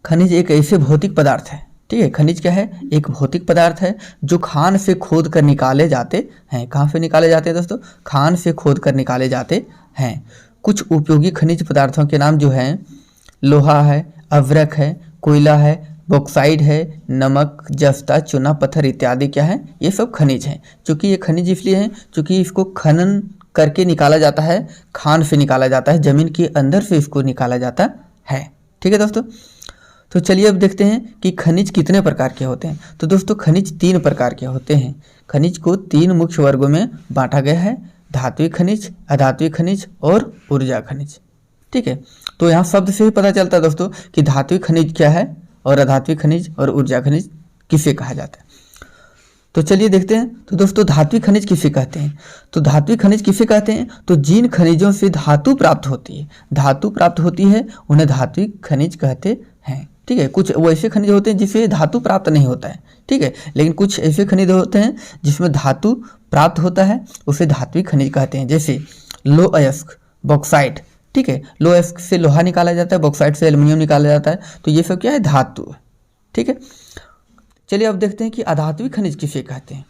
खनिज एक ऐसे भौतिक पदार्थ है, ठीक है। खनिज क्या है? एक भौतिक पदार्थ है जो खान से खोद कर निकाले जाते हैं। कहाँ से निकाले जाते हैं दोस्तों? खान से खोद कर निकाले जाते हैं। कुछ उपयोगी खनिज पदार्थों के नाम जो हैं, लोहा है, अभ्रक है, कोयला है, बॉक्साइड है, नमक, जस्ता, चूना पत्थर इत्यादि क्या है? ये सब खनिज हैं। चूँकि ये खनिज इसलिए हैं क्योंकि इसको खनन करके निकाला जाता है, खान से निकाला जाता है, ज़मीन के अंदर से इसको निकाला जाता है, ठीक है दोस्तों। तो चलिए अब देखते हैं कि खनिज कितने प्रकार के होते हैं। तो दोस्तों खनिज 3 प्रकार के होते हैं। खनिज को 3 मुख्य वर्गों में बांटा गया है, धात्विक खनिज, अधात्विक खनिज और ऊर्जा खनिज, ठीक है। तो यहाँ शब्द से ही पता चलता है दोस्तों कि धात्विक खनिज क्या है और अधात्विक खनिज और ऊर्जा खनिज किसे कहा जाता है। तो चलिए देखते हैं। तो दोस्तों धात्विक खनिज किसे कहते हैं? तो धात्विक खनिज किसे कहते हैं? तो जिन खनिजों से धातु प्राप्त होती है, धातु प्राप्त होती है, उन्हें धात्विक खनिज कहते हैं, ठीक है। कुछ वैसे खनिज होते हैं जिससे धातु प्राप्त नहीं होता है, ठीक है, लेकिन कुछ ऐसे खनिज होते हैं जिसमें धातु प्राप्त होता है, उसे धात्विक खनिज कहते हैं। जैसे लो अयस्क, बॉक्साइट, ठीक है। लो अयस्क से लोहा निकाला जाता है, बॉक्साइट से एल्युमिनियम निकाला जाता है। तो ये सब क्या है? धातु है, ठीक है। चलिए अब देखते हैं कि अधात्विक खनिज किसे कहते हैं।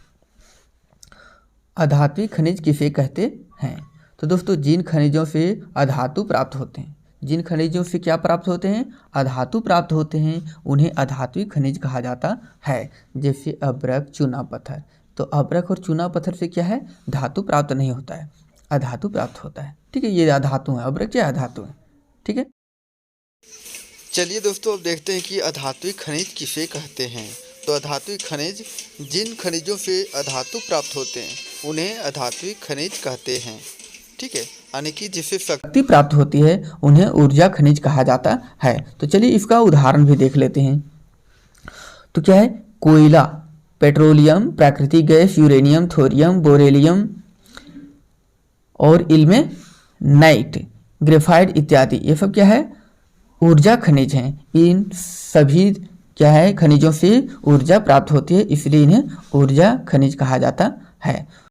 अधात्विक खनिज किसे कहते हैं? तो दोस्तों जिन खनिजों से अधातु प्राप्त होते हैं, जिन खनिजों से क्या प्राप्त होते हैं? अधातु प्राप्त होते हैं, उन्हें अधात्विक खनिज कहा जाता है। जैसे अभ्रक, चूना पत्थर। तो अभ्रक और चूना पत्थर से क्या है? धातु प्राप्त नहीं होता है, अधातु प्राप्त होता है, ठीक है। ये अधातु है, अभ्रक क्या अधातु है, ठीक है। चलिए दोस्तों अब देखते हैं कि अधात्विक खनिज किसे कहते हैं। तो अधात्विक खनिज जिन खनिजों से अधातु प्राप्त होते हैं उन्हें अधात्विक खनिज कहते हैं, ठीक है। यानी कि जिससे शक्ति प्राप्त होती है उन्हें ऊर्जा खनिज कहा जाता है। तो चलिए इसका उदाहरण भी देख लेते हैं। तो क्या है? कोयला, पेट्रोलियम, प्राकृतिक गैस, यूरेनियम, थोरियम, बोरेलियम और इल्मेनाइट, ग्रेफाइट इत्यादि, ये सब क्या है? ऊर्जा खनिज हैं। इन सभी क्या है? खनिजों से ऊर्जा प्राप्त होती है, इसलिए इन्हें ऊर्जा खनिज कहा जाता है।